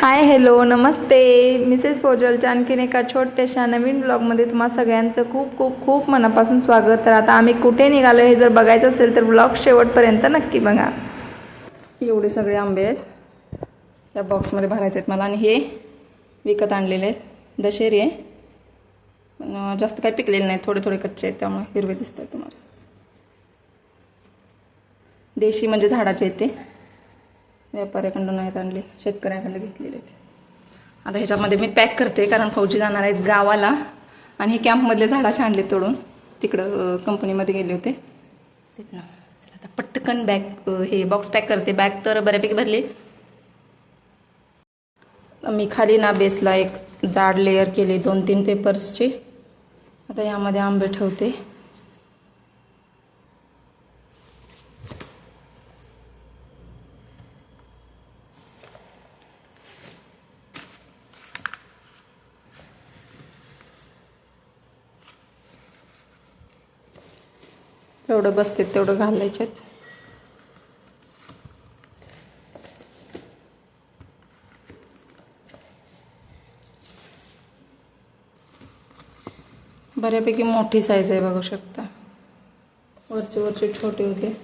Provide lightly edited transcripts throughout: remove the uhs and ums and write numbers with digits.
Hi hello नमस्ते Mrs फोजलच्या आणखीन एका छोट्याशा नवीन ब्लॉगमध्ये तुम्हा सगळ्यांचं खूप खूप खूप मनापासून स्वागत. तर आता आम्ही कुठे निघालो हे जर बघायचं असेल तर ब्लॉग शेवटपर्यंत नक्की बघा. एवढे सगळे आंबे आहेत या बॉक्समध्ये भरायचे आहेत मला आणि हे विकत आणलेले आहेत. दशेरी आहे पण जास्त काही पिकलेले नाहीत, थोडे थोडे कच्चे आहेत त्यामुळे हिरवे दिसतात तुम्हाला. देशी म्हणजे झाडाचे आहेत ते, व्यापाऱ्याकडून नाहीत आणले, शेतकऱ्याकडे घेतलेले आहेत. आता ह्याच्यामध्ये मी पॅक करते कारण फौजी जाणार आहेत गावाला आणि हे कॅम्पमधले झाडाचे आणले तोडून, तिकडं कंपनीमध्ये गेले होते तिथनं. आता पटकन बॅग हे बॉक्स पॅक करते. बॅग तर बऱ्यापैकी भरली. मी खाली ना बेसला एक जाड लेअर केली 2-3 पेपर्सची. आता यामध्ये आंबे ठेवते. जेवढं बसते तेवढं घालायचे. बऱ्यापैकी मोठी साईज आहे बघू शकता. वरचे छोटे होते.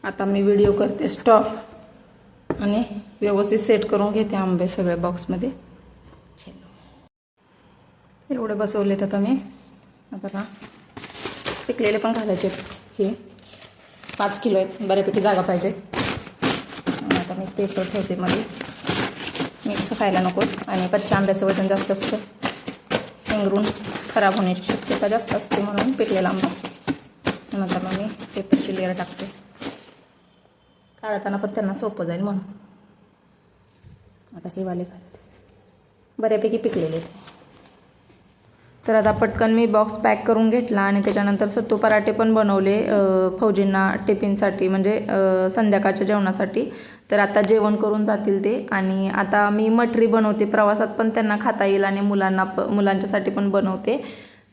आता मी व्हिडिओ करते स्टॉप आणि व्यवस्थित सेट करून घेते आंबे सगळे बॉक्समध्ये. एवढे बसवलेत आता मी. आता का पिकलेले पण घालायचे. हे 5 किलो आहेत, बऱ्यापैकी जागा पाहिजे. आता मी पेपर ठेवते मध्ये, मिक्स खायला नको आणि कच्च्या आंब्याचं वजन जास्त असतं, शेंगरून खराब होण्याची शक्यता जास्त असते म्हणून पिकलेला आंबा. नंतर मग मी पेपरची लेअर टाकते, काढताना पण त्यांना सोपं जाईल म्हणून. आता हे वाले घालते, बऱ्यापैकी पिकलेले ते. तर आता पटकन मी बॉक्स पॅक करून घेतला आणि त्याच्यानंतर सत्तू पराठे पण बनवले फौजींना टिफिनसाठी, म्हणजे संध्याकाळच्या जेवणासाठी. तर आता जेवण करून जातील ते. आणि आता मी मटरी बनवते, प्रवासात पण त्यांना खाता येईल आणि मुलांच्यासाठी पण बनवते.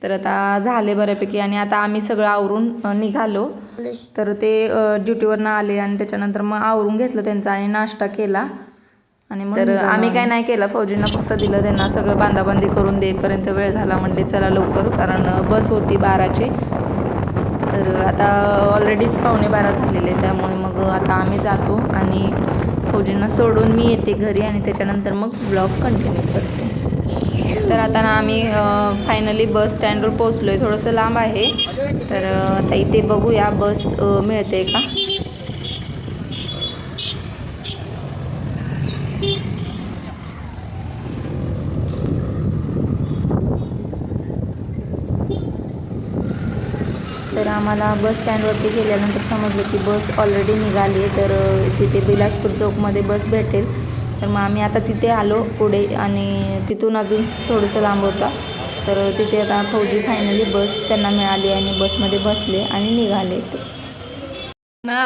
तर आता झाले बऱ्यापैकी आणि आता आम्ही सगळं आवरून निघालो. तर ते ड्युटीवरनं आले आणि त्याच्यानंतर मग आवरून घेतलं त्यांचा आणि नाश्ता केला. आणि मग तर आम्ही काय नाही केलं, फौजींना फक्त दिलं. त्यांना सगळं बांधाबांधी करून देईपर्यंत वेळ झाला, म्हणले चला लवकर, कारण बस होती 12ची. तर आता ऑलरेडीच 11:15 झालेले, त्यामुळे मग आता आम्ही जातो आणि फौजींना सोडून मी येते घरी आणि त्याच्यानंतर मग ब्लॉग कंटिन्यू करते. तर आता ना आम्ही फायनली बस स्टँडवर पोहोचलो आहे. थोडंसं लांब आहे, तर आता इथे बघूया बस मिळते का. तर आम्हाला बस स्टँडवरती गेल्यानंतर समजलं की बस ऑलरेडी निघाली आहे. तर तिथे बिलासपूर चौकमध्ये बस भेटेल. तर मग आम्ही आता तिथे आलो पुढे आणि तिथून अजून थोडंसं लांब होता. तर तिथे आता फौजी फायनली बस त्यांना मिळाली आणि बसमध्ये बसले आणि निघाले ना.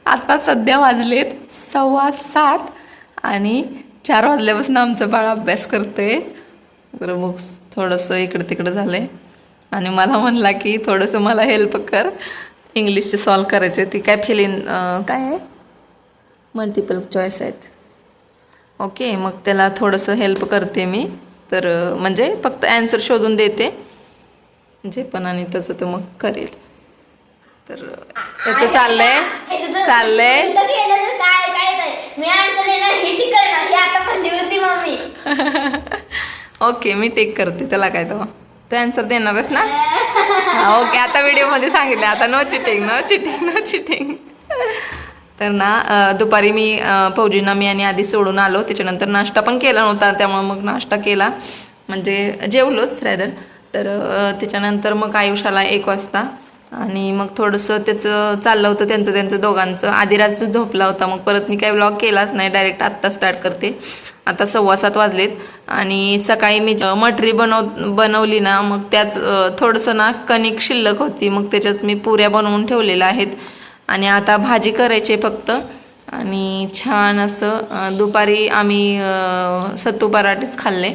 आता सध्या वाजलेत 6:15 आणि 4 वाजल्यापासून आमचं बाळ अभ्यास करते. तर मग थोडंसं इकडं तिकडं झालं आहे आणि मला म्हणला की थोडंसं मला हेल्प कर, इंग्लिशचे सॉल्व करायचे. ती काय काय आहे, मल्टिपल चॉईस आहेत. ओके, मग त्याला थोडंसं हेल्प करते मी. तर म्हणजे फक्त ॲन्सर शोधून देते जे पण, आणि तसं तर मग करेल. तर त्याचं चाललंय ओके, मी टेक करते, त्याला काय तेव्हा तू ॲन्सर देणारच ना. ओके, आता व्हिडिओमध्ये सांगितलं, आता नो चिटिंग. तर ना दुपारी मी फौजींना मी आणि आधी सोडून आलो. त्याच्यानंतर नाश्ता पण केला नव्हता, त्यामुळे मग नाश्ता केला, म्हणजे जेवलोच रॅदर. तर त्याच्यानंतर मग आयुष्याला 1 वाजता आणि मग थोडंसं त्याचं चाललं होतं त्यांचं दोघांचं. आधी झोपला होता, मग परत मी काही व्लॉग केलाच नाही, डायरेक्ट आत्ता स्टार्ट करते. आता 7:15 वाजलेत आणि सकाळी मी मटरी बनवली ना, मग त्याच थोडंसं ना कणिक शिल्लक होती, मग त्याच्यात मी पुऱ्या बनवून ठेवलेल्या आहेत आणि आता भाजी करायची फक्त. आणि छान असं दुपारी आम्ही सत्तू पराठेच खाल्ले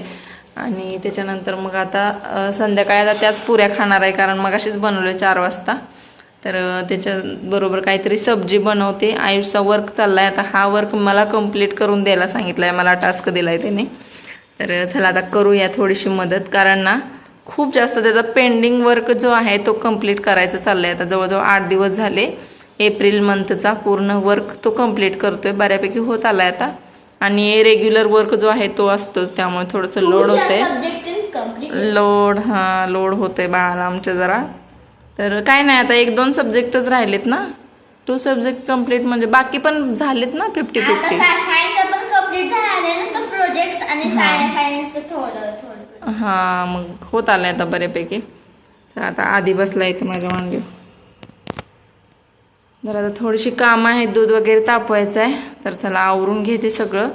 आणि त्याच्यानंतर मग आता संध्याकाळी आता त्याच पुऱ्या खाणार आहे, कारण मग अशीच बनवले 4 वाजता. तर त्याच्याबरोबर काहीतरी सब्जी बनवते. आयुषचा वर्क चालला आहे आता. हा वर्क मला कंप्लीट करून द्यायला सांगितला आहे, मला टास्क दिला आहे त्याने. तर चला आता करूया थोडीशी मदत, कारण ना खूप जास्त त्याचा पेंडिंग वर्क जो आहे तो कंप्लीट करायचा चालला आहे. आता जवळजवळ 8 दिवस झाले एप्रिल मंथचा पूर्ण वर्क तो कंप्लीट करतोय. बऱ्यापैकी होत आला आहे आता. आणि रेग्युलर वर्क जो आहे तो असतोच, त्यामुळे थोडंसं लोड होतंय. लोड होतंय बाळाला आमच्या जरा. तर काय नाही, आता 1-2 सब्जेक्टच राहिलेत ना. 2 सब्जेक्ट कंप्लीट म्हणजे बाकी पण झालेत ना 50-50. हां मग होत आलंय आता बऱ्यापैकी. तर आता आधी बसला इथं माझ्या मांडी. जरा आता थोडीशी कामं आहेत, दूध वगैरे तापवायचं आहे. तर चला आवरून घेते सगळं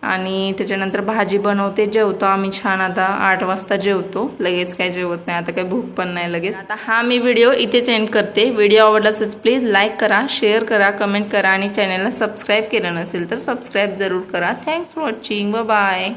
आणि त्याच्यानंतर भाजी बनवते. जेवतो आम्ही छान. आता 8 वाजता जेवतो, लगेच काय जेवत नाही आता, काही भूक पण नाही लगेच. आता हा मी व्हिडिओ इथेच एंड करते. व्हिडिओ आवडला असेल प्लीज लाईक करा, शेअर करा, कमेंट करा आणि चॅनलला सबस्क्राईब केलं नसेल तर सबस्क्राईब जरूर करा. Thanks for watching. बाय.